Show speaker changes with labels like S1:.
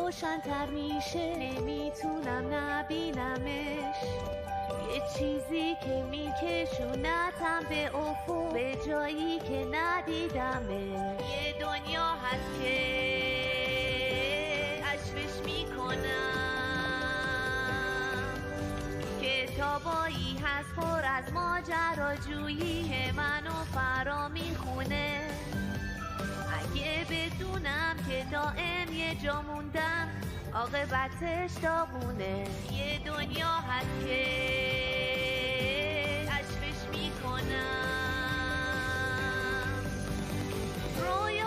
S1: روشن‌تر میشه، نمیتونم نبینمش، یه چیزی که میکشونتم به افق، به جایی که ندیدمش. یه دنیا هست که کشفش میکنم، کتابایی هست پر از ماجراجویی که منو فرا میخونه. اگه بدونم که دائم یه جا موندم، عاقبتش داغونه. یه دنیا هست که کشفش میکنم، رویا